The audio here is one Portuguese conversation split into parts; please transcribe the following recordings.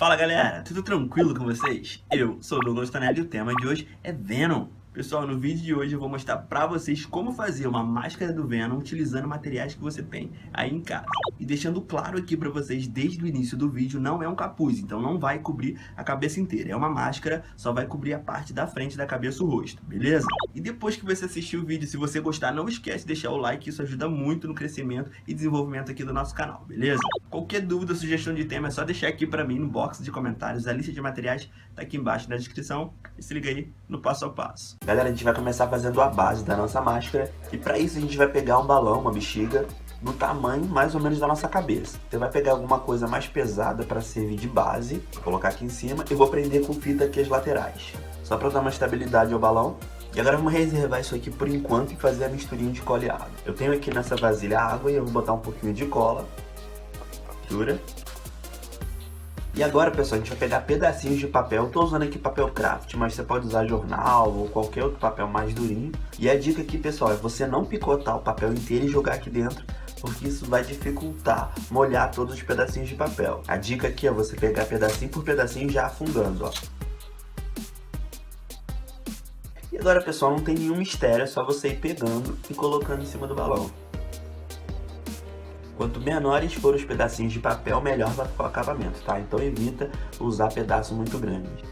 Fala galera, tudo tranquilo com vocês? Eu sou o Douglas Tonelli e o tema de hoje é Venom. Pessoal, no vídeo de hoje eu vou mostrar pra vocês como fazer uma máscara do Venom utilizando materiais que você tem aí em casa. E deixando claro aqui pra vocês desde o início do vídeo, não é um capuz, então não vai cobrir a cabeça inteira. É uma máscara, só vai cobrir a parte da frente da cabeça e o rosto, beleza? E depois que você assistir o vídeo, se você gostar, não esquece de deixar o like, isso ajuda muito no crescimento e desenvolvimento aqui do nosso canal, beleza? Qualquer dúvida, sugestão de tema é só deixar aqui pra mim no box de comentários. A lista de materiais tá aqui embaixo na descrição e se liga aí no passo a passo. Galera, a gente vai começar fazendo a base da nossa máscara e para isso a gente vai pegar um balão, uma bexiga, do tamanho mais ou menos da nossa cabeça. Você vai pegar alguma coisa mais pesada para servir de base, vou colocar aqui em cima e vou prender com fita aqui as laterais, só para dar uma estabilidade ao balão. E agora vamos reservar isso aqui por enquanto e fazer a misturinha de cola e água. Eu tenho aqui nessa vasilha água e eu vou botar um pouquinho de cola. Mistura. E agora, pessoal, a gente vai pegar pedacinhos de papel. Eu tô usando aqui papel craft, mas você pode usar jornal ou qualquer outro papel mais durinho. E a dica aqui, pessoal, é você não picotar o papel inteiro e jogar aqui dentro, porque isso vai dificultar molhar todos os pedacinhos de papel. A dica aqui é você pegar pedacinho por pedacinho já afundando, ó. E agora, pessoal, não tem nenhum mistério, é só você ir pegando e colocando em cima do balão. Quanto menores forem os pedacinhos de papel, melhor vai ficar o acabamento, tá? Então evita usar pedaços muito grandes.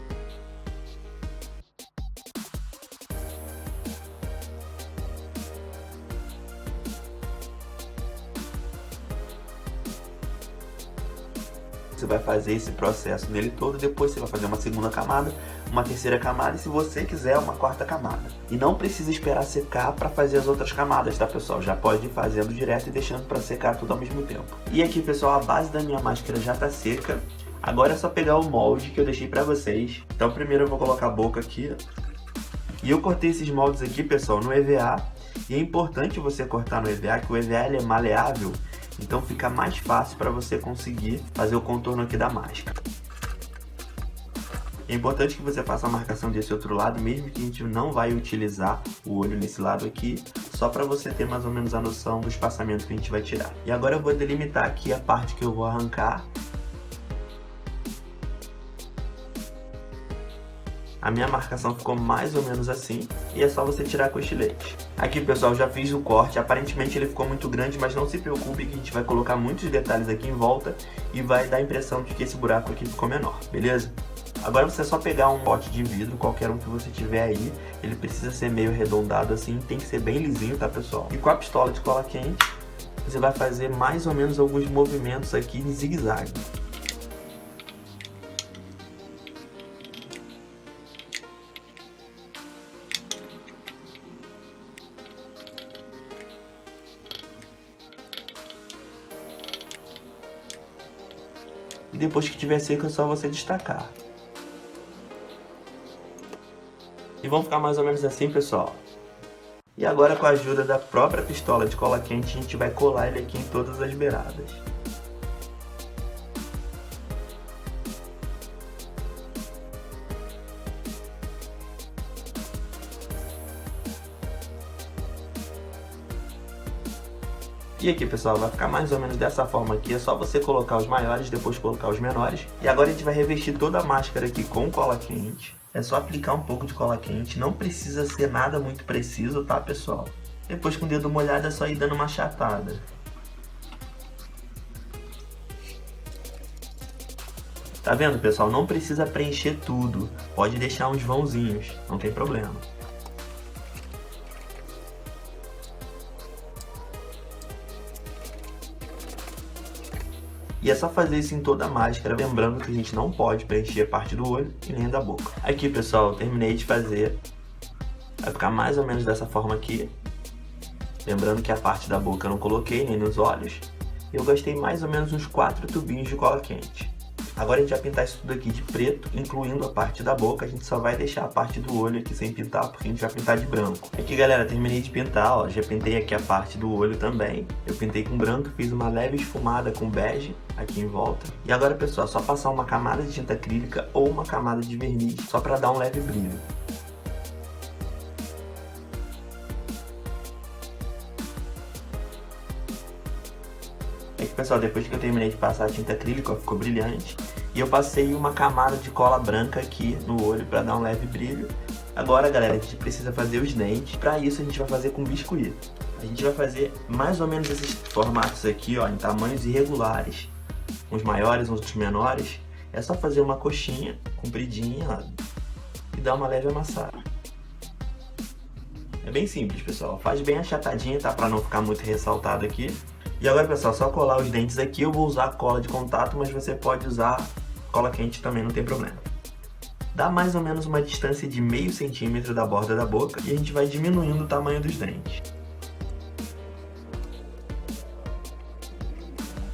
Você vai fazer esse processo nele todo, depois você vai fazer uma segunda camada, uma terceira camada e, se você quiser, uma quarta camada. E não precisa esperar secar para fazer as outras camadas, tá, pessoal? Já pode ir fazendo direto e deixando para secar tudo ao mesmo tempo. E aqui, pessoal, a base da minha máscara já tá seca. Agora é só pegar o molde que eu deixei para vocês. Então primeiro eu vou colocar a boca aqui. E eu cortei esses moldes aqui, pessoal, no EVA. E é importante você cortar no EVA, que o EVA ele é maleável. Então fica mais fácil para você conseguir fazer o contorno aqui da máscara. É importante que você faça a marcação desse outro lado, mesmo que a gente não vai utilizar o olho nesse lado aqui, só para você ter mais ou menos a noção do espaçamento que a gente vai tirar. E agora eu vou delimitar aqui a parte que eu vou arrancar. A minha marcação ficou mais ou menos assim, e é só você tirar com o estilete. Aqui, pessoal, já fiz o corte, aparentemente ele ficou muito grande, mas não se preocupe que a gente vai colocar muitos detalhes aqui em volta e vai dar a impressão de que esse buraco aqui ficou menor, beleza? Agora você é só pegar um pote de vidro, qualquer um que você tiver aí, ele precisa ser meio arredondado assim, tem que ser bem lisinho, tá, pessoal? E com a pistola de cola quente, você vai fazer mais ou menos alguns movimentos aqui em zigue-zague. E depois que tiver seco é só você destacar. E vão ficar mais ou menos assim, pessoal. E agora, com a ajuda da própria pistola de cola quente, a gente vai colar ele aqui em todas as beiradas. E aqui, pessoal, vai ficar mais ou menos dessa forma aqui. É só você colocar os maiores, depois colocar os menores. E agora a gente vai revestir toda a máscara aqui com cola quente. É só aplicar um pouco de cola quente. Não precisa ser nada muito preciso, tá, pessoal? Depois, com o dedo molhado, é só ir dando uma achatada. Tá vendo, pessoal? Não precisa preencher tudo. Pode deixar uns vãozinhos, não tem problema. E é só fazer isso em toda a máscara, lembrando que a gente não pode preencher a parte do olho e nem da boca. Aqui, pessoal, eu terminei de fazer. Vai ficar mais ou menos dessa forma aqui. Lembrando que a parte da boca eu não coloquei, nem nos olhos. Eu gastei mais ou menos uns 4 tubinhos de cola quente. Agora a gente vai pintar isso tudo aqui de preto, incluindo a parte da boca. A gente só vai deixar a parte do olho aqui sem pintar, porque a gente vai pintar de branco. Aqui, galera, terminei de pintar, ó. Já pintei aqui a parte do olho também. Eu pintei com branco, fiz uma leve esfumada com bege aqui em volta. E agora, pessoal, é só passar uma camada de tinta acrílica ou uma camada de verniz, só para dar um leve brilho. É que, pessoal, depois que eu terminei de passar a tinta acrílica, ó, ficou brilhante. E eu passei uma camada de cola branca aqui no olho para dar um leve brilho. Agora, galera, a gente precisa fazer os dentes. Para isso, a gente vai fazer com biscuit. A gente vai fazer mais ou menos esses formatos aqui, ó, em tamanhos irregulares. Uns maiores, uns menores. É só fazer uma coxinha compridinha, ó, e dar uma leve amassada. É bem simples, pessoal. Faz bem achatadinha, tá? Para não ficar muito ressaltado aqui. E agora, pessoal, só colar os dentes aqui. Eu vou usar cola de contato, mas você pode usar cola quente também, não tem problema. Dá mais ou menos uma distância de meio centímetro da borda da boca e a gente vai diminuindo o tamanho dos dentes.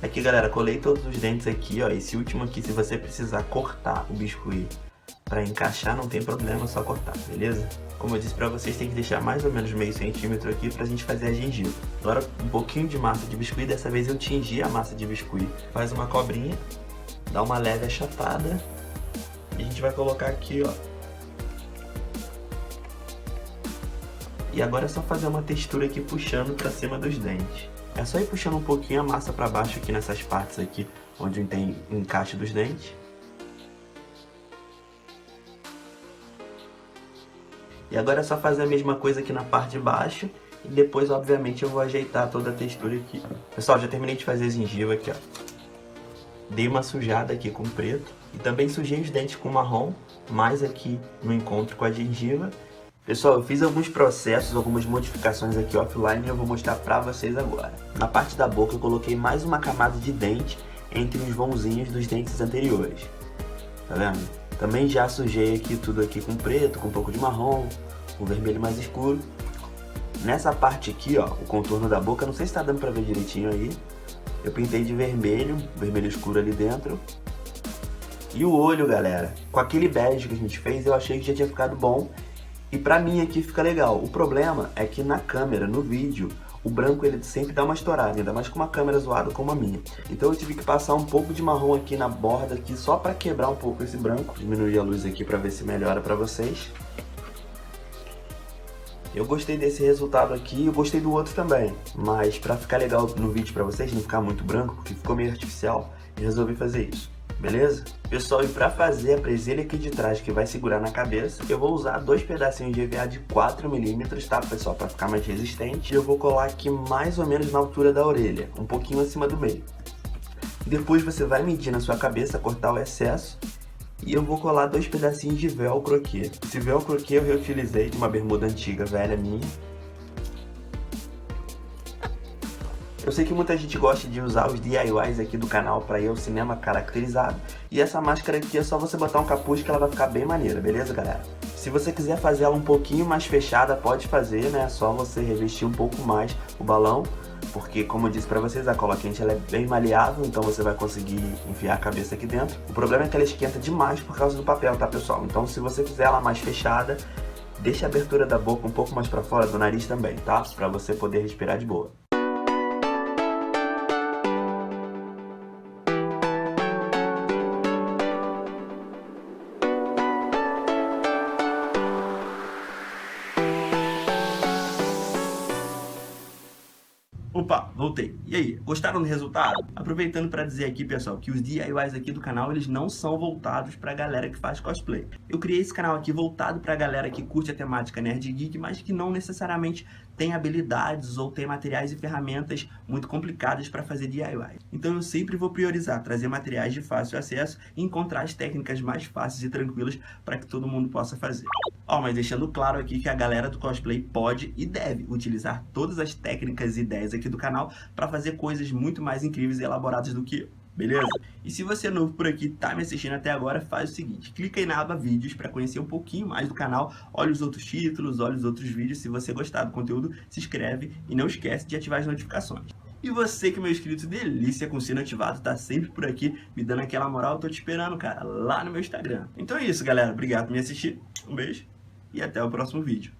Aqui, galera, colei todos os dentes aqui, ó. Esse último aqui, se você precisar cortar o biscuit para encaixar, não tem problema, é só cortar, beleza? Como eu disse pra vocês, tem que deixar mais ou menos meio centímetro aqui pra gente fazer a gengiva. Agora, um pouquinho de massa de biscuit, dessa vez eu tingi a massa de biscuit. Faz uma cobrinha, dá uma leve achatada e a gente vai colocar aqui, ó. E agora é só fazer uma textura aqui puxando pra cima dos dentes. É só ir puxando um pouquinho a massa pra baixo aqui nessas partes aqui, onde tem encaixe dos dentes. E agora é só fazer a mesma coisa aqui na parte de baixo. E depois, obviamente, eu vou ajeitar toda a textura aqui. Pessoal, já terminei de fazer a gengiva aqui, ó. Dei uma sujada aqui com preto. E também sujei os dentes com marrom. Mais aqui no encontro com a gengiva. Pessoal, eu fiz alguns processos, algumas modificações aqui offline. E eu vou mostrar pra vocês agora. Na parte da boca eu coloquei mais uma camada de dente entre os vãozinhos dos dentes anteriores. Tá vendo? Também já sujei aqui tudo aqui com preto, com um pouco de marrom, com vermelho mais escuro. Nessa parte aqui, ó, o contorno da boca, não sei se tá dando pra ver direitinho aí. Eu pintei de vermelho, vermelho escuro ali dentro. E o olho, galera, com aquele bege que a gente fez, eu achei que já tinha ficado bom. E pra mim aqui fica legal. O problema é que na câmera, no vídeo, o branco ele sempre dá uma estourada, ainda mais com uma câmera zoada como a minha. Então eu tive que passar um pouco de marrom aqui na borda, aqui, só pra quebrar um pouco esse branco. Diminuir a luz aqui pra ver se melhora pra vocês. Eu gostei desse resultado aqui, eu gostei do outro também. Mas pra ficar legal no vídeo pra vocês, não ficar muito branco, porque ficou meio artificial, eu resolvi fazer isso. Beleza? Pessoal, e pra fazer a presilha aqui de trás que vai segurar na cabeça, eu vou usar 2 pedacinhos de EVA de 4 mm, tá, pessoal? Pra ficar mais resistente. E eu vou colar aqui mais ou menos na altura da orelha, um pouquinho acima do meio. Depois você vai medir na sua cabeça, cortar o excesso. E eu vou colar 2 pedacinhos de velcro aqui. Esse velcro aqui eu reutilizei de uma bermuda antiga, velha minha. Eu sei que muita gente gosta de usar os DIYs aqui do canal para ir ao cinema caracterizado. E essa máscara aqui é só você botar um capuz que ela vai ficar bem maneira, beleza, galera? Se você quiser fazer ela um pouquinho mais fechada, pode fazer, né? É só você revestir um pouco mais o balão. Porque, como eu disse pra vocês, a cola quente ela é bem maleável, então você vai conseguir enfiar a cabeça aqui dentro. O problema é que ela esquenta demais por causa do papel, tá, pessoal? Então, se você fizer ela mais fechada, deixa a abertura da boca um pouco mais pra fora, do nariz também, tá? Pra você poder respirar de boa. Opa, voltei. E aí, gostaram do resultado? Aproveitando para dizer aqui, pessoal, que os DIYs aqui do canal, eles não são voltados para a galera que faz cosplay. Eu criei esse canal aqui voltado para a galera que curte a temática nerd geek, mas que não necessariamente tem habilidades ou tem materiais e ferramentas muito complicadas para fazer DIY. Então eu sempre vou priorizar trazer materiais de fácil acesso e encontrar as técnicas mais fáceis e tranquilas para que todo mundo possa fazer. Ó, mas deixando claro aqui que a galera do cosplay pode e deve utilizar todas as técnicas e ideias aqui do canal para fazer coisas muito mais incríveis e elaboradas do que eu. Beleza? E se você é novo por aqui, tá me assistindo até agora, faz o seguinte, clica aí na aba vídeos para conhecer um pouquinho mais do canal, olha os outros títulos, olha os outros vídeos, se você gostar do conteúdo, se inscreve e não esquece de ativar as notificações. E você que é meu inscrito delícia com o sino ativado, tá sempre por aqui me dando aquela moral, eu tô te esperando, cara, lá no meu Instagram. Então é isso, galera, obrigado por me assistir, um beijo e até o próximo vídeo.